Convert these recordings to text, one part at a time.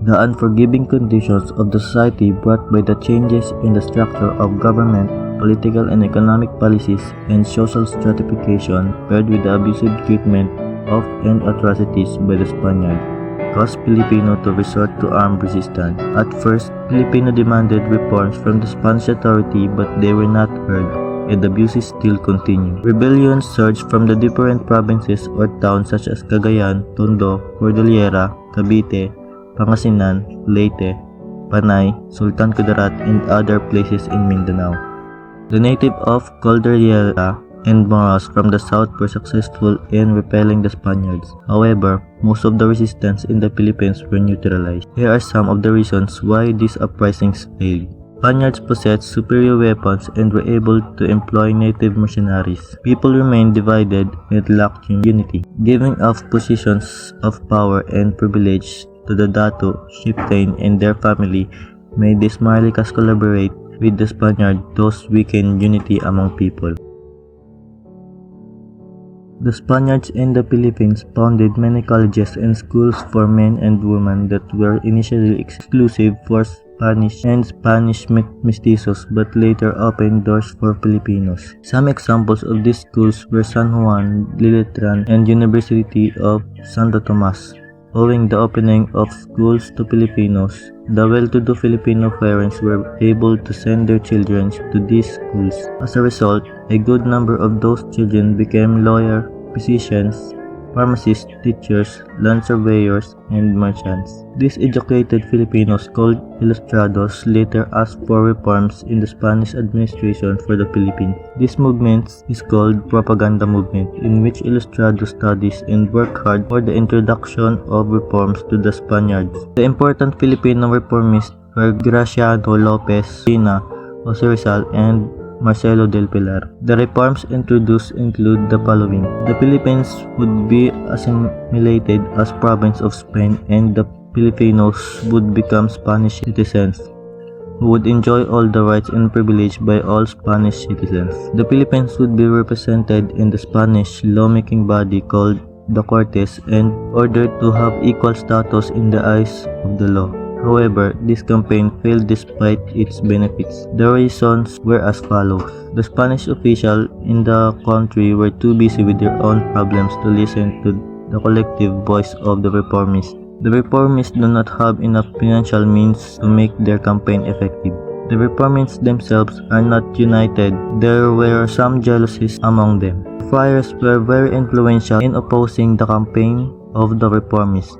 The unforgiving conditions of the society brought by the changes in the structure of government, political and economic policies, and social stratification, paired with the abusive treatment of and atrocities by the Spaniards, caused Filipino to resort to armed resistance. At first, Filipino demanded reforms from the Spanish authority, but they were not heard, and abuses still continued. Rebellions surged from the different provinces or towns such as Cagayan, Tondo, Cordillera, Cavite, Pangasinan, Leyte, Panay, Sultan Kudarat, and other places in Mindanao. The native of Cordillera and Moros from the south were successful in repelling the Spaniards. However, most of the resistance in the Philippines were neutralized. Here are some of the reasons why these uprisings failed. Spaniards possessed superior weapons and were able to employ native mercenaries. People remained divided and lacked unity. Giving up positions of power and privilege to the Dato, chieftain, and their family made the Ismailicas collaborate with the Spaniards, thus weakened unity among people. The Spaniards in the Philippines founded many colleges and schools for men and women that were initially exclusive for Spanish and Spanish mestizos but later opened doors for Filipinos. Some examples of these schools were San Juan, Lilitran, and University of Santo Tomas. Owing the opening of schools to Filipinos, the well-to-do Filipino parents were able to send their children to these schools. As a result, a good number of those children became lawyers, physicians, pharmacists, teachers, land surveyors, and merchants. These educated Filipinos, called ilustrados, later asked for reforms in the Spanish administration for the Philippines. This movement is called propaganda movement, in which ilustrados studies and work hard for the introduction of reforms to the Spaniards. The important Filipino reformists were Graciano Lopez, Pina, Jose Rizal, and Marcelo del Pilar. The reforms introduced include the following. The Philippines would be assimilated as province of Spain, and the Filipinos would become Spanish citizens who would enjoy all the rights and privileges by all Spanish citizens. The Philippines would be represented in the Spanish lawmaking body called the Cortes and ordered to have equal status in the eyes of the law. However, this campaign failed despite its benefits. The reasons were as follows. The Spanish officials in the country were too busy with their own problems to listen to the collective voice of the reformists. The reformists do not have enough financial means to make their campaign effective. The reformists themselves are not united. There were some jealousies among them. The friars were very influential in opposing the campaign of the reformists.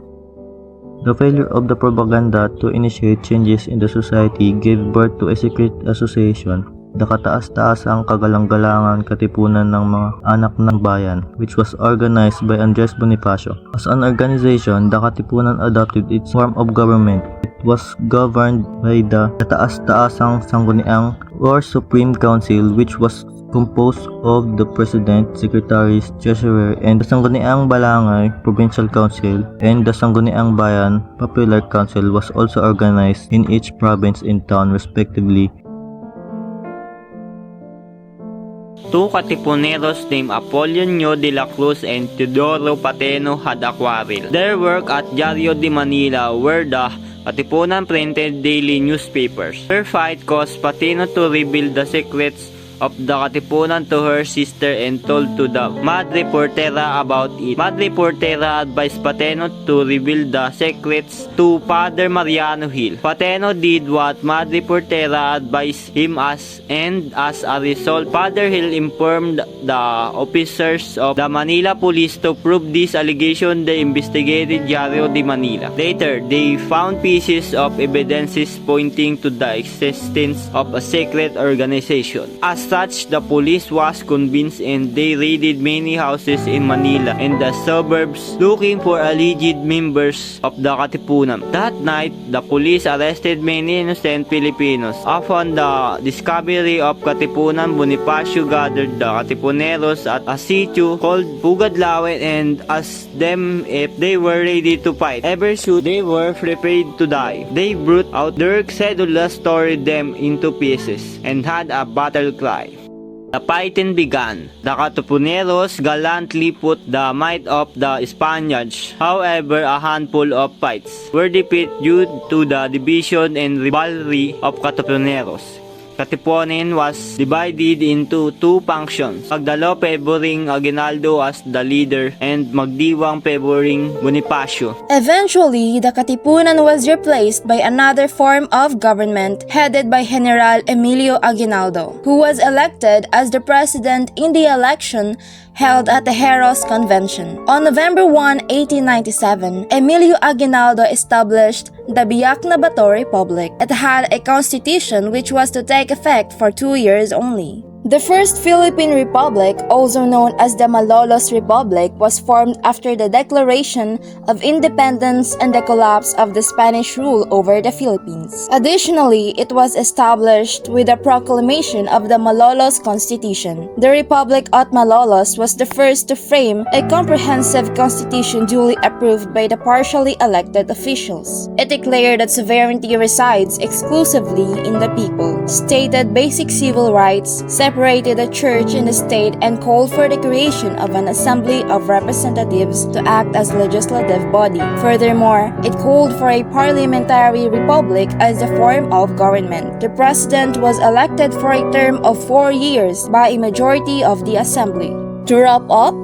The failure of the propaganda to initiate changes in the society gave birth to a secret association, the Kataas-Taasang Kagalang-galangan Katipunan ng mga Anak ng Bayan, which was organized by Andres Bonifacio. As an organization, the Katipunan adopted its form of government. It was governed by the Kataas-Taasang Sangguniang or Supreme Council, which was composed of the President, Secretaries, Treasurer, and the Sangguniang Balangay Provincial Council, and the Sangguniang Bayan Popular Council was also organized in each province and town respectively. Two Katipuneros named Apolionio de la Cruz and Teodoro Pateno had a quarrel. Their work at Diario de Manila were the Katipunan printed daily newspapers. Their fight caused Pateno to reveal the secrets of the Katipunan to her sister and told to the Madre Portera about it. Madre Portera advised Pateno to reveal the secrets to Father Mariano Hill. Pateno did what Madre Portera advised him and as a result, Father Hill informed the officers of the Manila Police to prove this allegation. They investigated Diario de Manila. Later, they found pieces of evidences pointing to the existence of a secret organization. As such, the police was convinced and they raided many houses in Manila and the suburbs looking for alleged members of the Katipunan. That night, the police arrested many innocent Filipinos. Upon the discovery of Katipunan, Bonifacio gathered the Katipuneros at a sitio called Pugadlawen and asked them if they were ready to fight. Ever should they were prepared to die. They brought out their cedulas, tore them into pieces, and had a battle cry. The fighting began. The Katipuneros gallantly put the might of the Spaniards. However, a handful of fights were defeated due to the division and rivalry of Katipuneros. Katipunan was divided into two factions, Magdalo favoring Aguinaldo as the leader and Magdiwang favoring Bonifacio. Eventually, the Katipunan was replaced by another form of government headed by General Emilio Aguinaldo, who was elected as the president in the election held at the Heros Convention. On November 1, 1897, Emilio Aguinaldo established the Biak na Bato Republic. It had a constitution which was to take effect for 2 years only. The First Philippine Republic, also known as the Malolos Republic, was formed after the Declaration of Independence and the collapse of the Spanish rule over the Philippines. Additionally, it was established with the proclamation of the Malolos Constitution. The Republic at Malolos was the first to frame a comprehensive constitution duly approved by the partially elected officials. It declared that sovereignty resides exclusively in the people, stated basic civil rights, separated the church and the state, and called for the creation of an assembly of representatives to act as legislative body. Furthermore, it called for a parliamentary republic as a form of government. The president was elected for a term of 4 years by a majority of the assembly. To wrap up,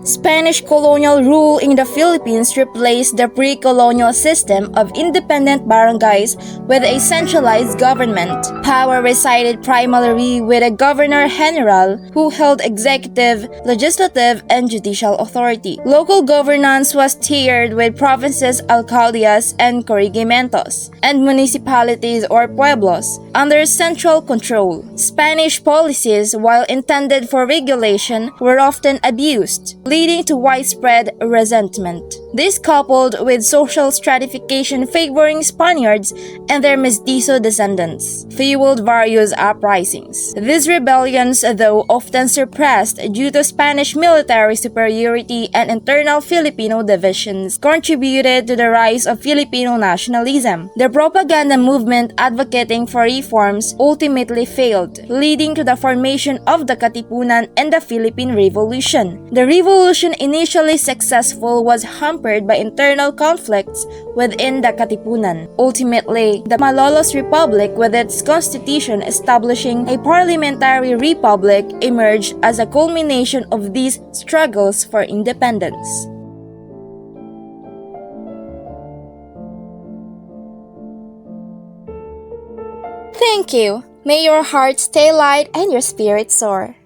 Spanish colonial rule in the Philippines replaced the pre-colonial system of independent barangays with a centralized government. Power resided primarily with a governor-general who held executive, legislative, and judicial authority. Local governance was tiered with provinces, alcaldias, and corregimientos, and municipalities or pueblos under central control. Spanish policies, while intended for regulation, were often abused, leading to widespread resentment. This coupled with social stratification favoring Spaniards and their mestizo descendants, fueled various uprisings. These rebellions, though often suppressed due to Spanish military superiority and internal Filipino divisions, contributed to the rise of Filipino nationalism. The propaganda movement advocating for reforms ultimately failed, leading to the formation of the Katipunan and the Philippine Revolution. The revolution, initially successful, was hampered by internal conflicts within the Katipunan. Ultimately, the Malolos Republic, with its constitution establishing a parliamentary republic, emerged as a culmination of these struggles for independence. Thank you. May your heart stay light and your spirit soar.